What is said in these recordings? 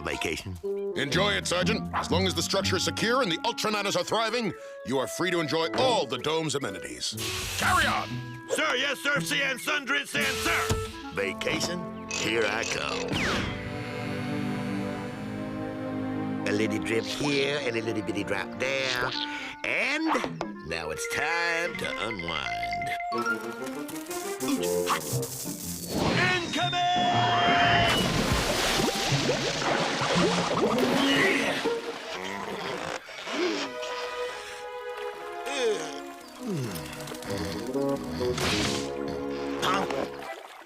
my vacation. Enjoy it, Sergeant. As long as the structure is secure and the Ultrananas are thriving, you are free to enjoy all the dome's amenities. Carry on! Sir, yes, sir, and sundry, sir. Vacation? Here I come. A little drip here and a little bitty drop there. And now it's time to unwind. Incoming!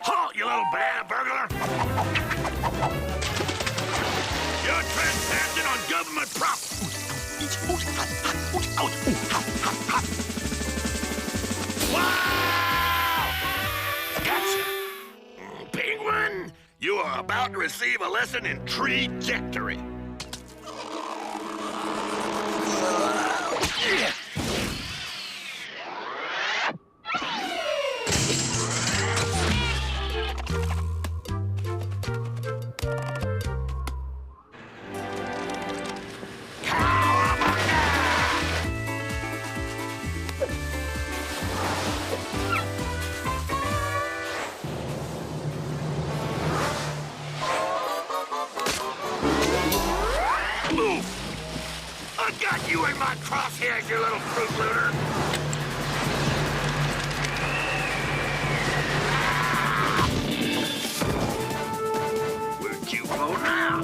Halt, you little bad burglar! You're trespassing on government property! Wow! Gotcha! Penguin, you are about to receive a lesson in trajectory. I got you in my crosshairs, you little fruit looter! Where'd you go now?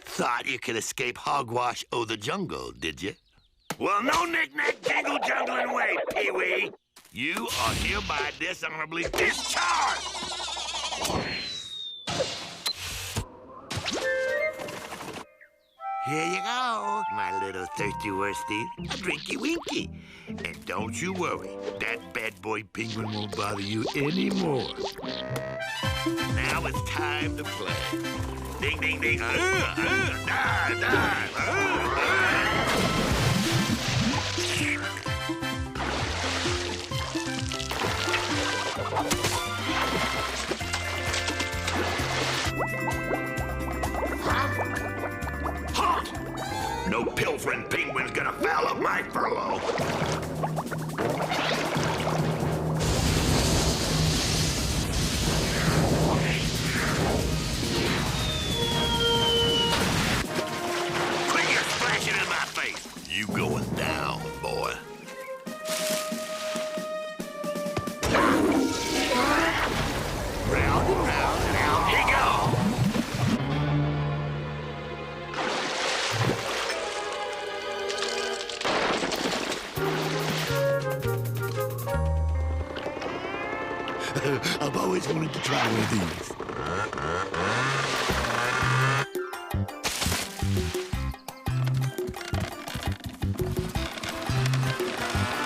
Thought you could escape hogwash o' the jungle, did you? Well, no knick-knack, jingle-jungling way, Pee-wee. You are hereby dishonorably discharged! Here you go, my little thirsty worsty. A drinky-winky. And don't you worry, that bad boy penguin won't bother you anymore. Now it's time to play. Ding, ding, ding. Dive, dive. No pilfering penguin's gonna foul up my furlough. Quit your splashing in my face. You going down, boy. Round and round and out he goes. I've always wanted to try one of these.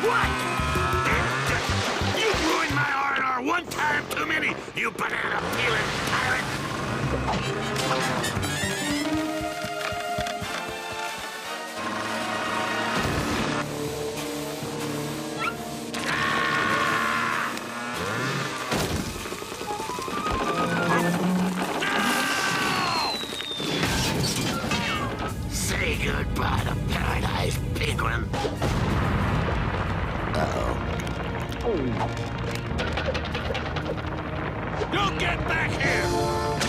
What? You ruined my R&R one time too many, you banana-peeling pirate! Say goodbye to paradise, penguin. Uh-oh. You get back here!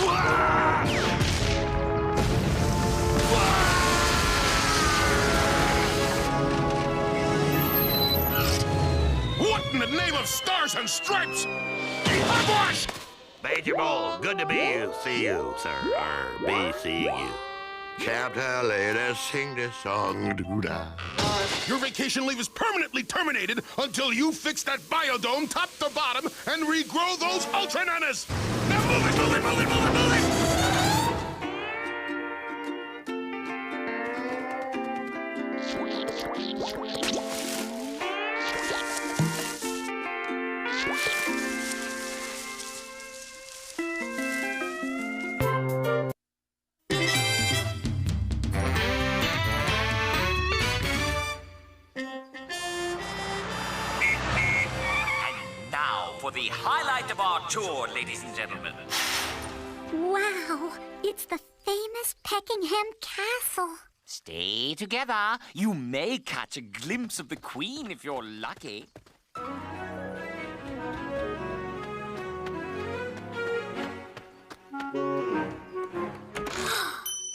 Wah! What in the name of stars and stripes? Hogwash! Major Bull, good to see you, sir. Be seeing you. Chapter later, sing this song, doo-dah. Your vacation leave is permanently terminated until you fix that biodome top to bottom and regrow those Ultrananas! Now move it, move it, move it, move it, move it! for the highlight of our tour, ladies and gentlemen. Wow, it's the famous Peckingham Castle. Stay together. You may catch a glimpse of the Queen if you're lucky.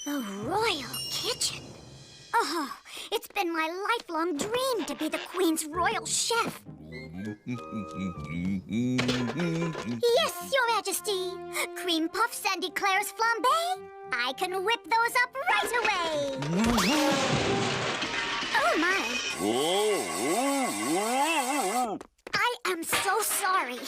The royal kitchen. Oh, it's been my lifelong dream to be the Queen's royal chef. Yes, Your Majesty. Cream puffs and eclairs flambé. I can whip those up right away. Oh, my. I am so sorry.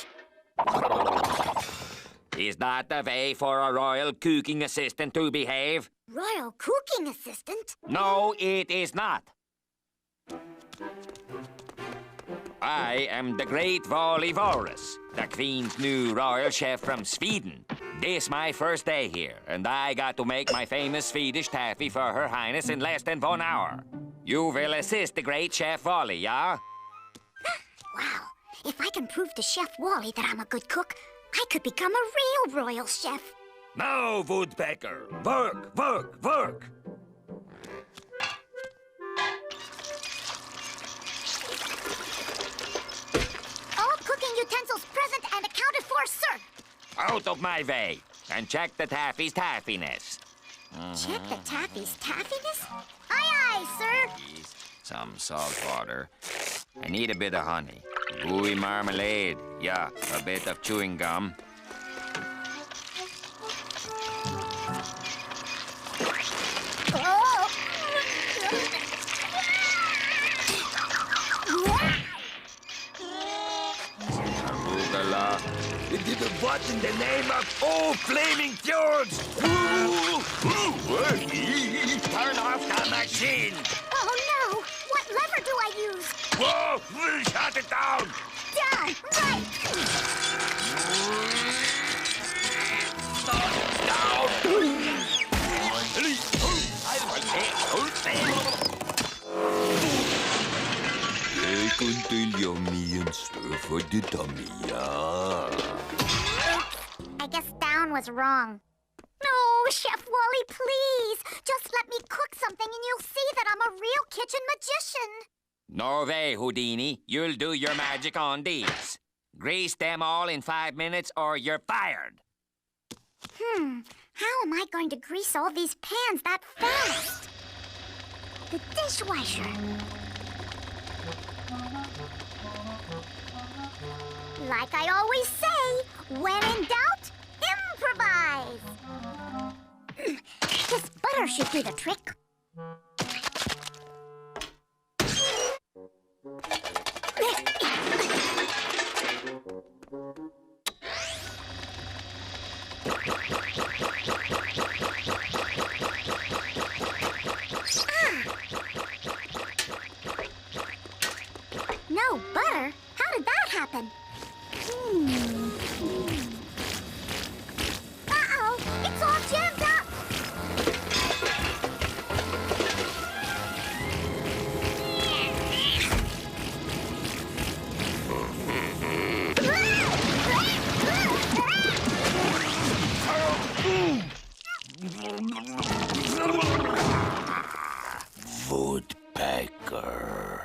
Is that the way for a royal cooking assistant to behave? Royal cooking assistant? No, it is not. I am the great Wally Walrus, the Queen's new royal chef from Sweden. This my first day here, and I got to make my famous Swedish taffy for Her Highness in less than 1 hour. You will assist the great Chef Wally, yeah? Wow, if I can prove to Chef Wally that I'm a good cook, I could become a real royal chef. Now, Woodpecker, work, work, work! All cooking utensils present and accounted for, sir. Out of my way, and check the taffy's taffiness. Check the taffy's taffiness? Aye, aye, sir. Some salt water. I need a bit of honey. Gooey marmalade. Yeah, a bit of chewing gum. Oh. Arugula. What in the name of flaming fjords? Turn off the machine! Oh, no. What lever do I use? Whoa! Shut it down! Done. Right. Take until yummy and serve for the tummy, yeah. I guess down was wrong. No, Chef Wally, please. Just let me cook something and you'll see that I'm a real kitchen magician. No way, Houdini. You'll do your magic on these. Grease them all in 5 minutes or you're fired. How am I going to grease all these pans that fast? The dishwasher. Like I always say, when in doubt, improvise. This butter should do the trick. No butter? How did that happen? Uh-oh, it's all jammed up. Woodpecker.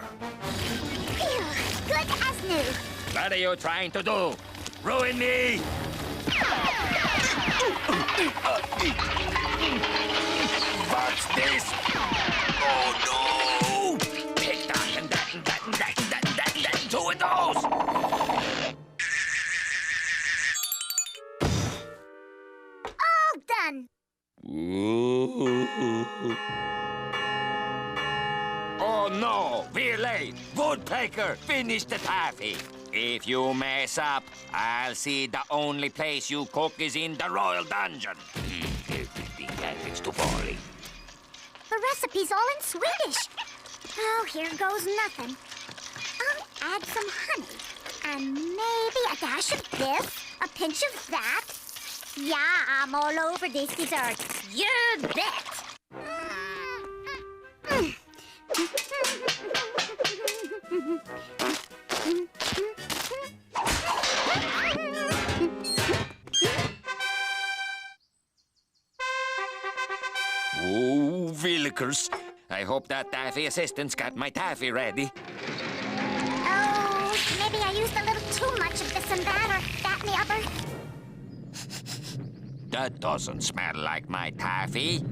Phew, good as new. What are you trying to do? Ruin me! What's this? Oh no! Take that and that and that and that and that and that and that and two of those! All done. Oh no! We're late! Woodpecker, finish the taffy! If you mess up, I'll see the only place you cook is in the royal dungeon. Everything happens to Wally. The recipe's all in Swedish. Oh, here goes nothing. I'll add some honey. And maybe a dash of this, a pinch of that. Yeah, I'm all over this dessert. You bet. milkers. I hope that taffy assistant's got my taffy ready. Oh, maybe I used a little too much of this and that, or that and the other. That doesn't smell like my taffy.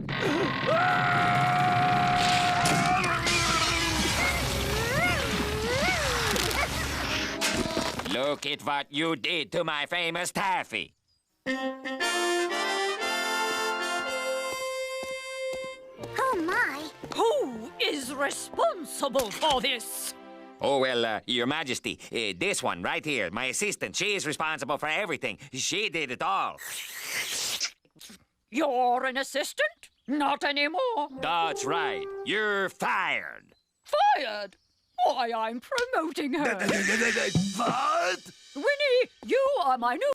Look at what you did to my famous taffy. Oh, my. Who is responsible for this? Oh, well, Your Majesty, this one right here, my assistant, she is responsible for everything. She did it all. You're an assistant? Not anymore. That's right. You're fired. Fired? Why, I'm promoting her. What? Winnie, you are my new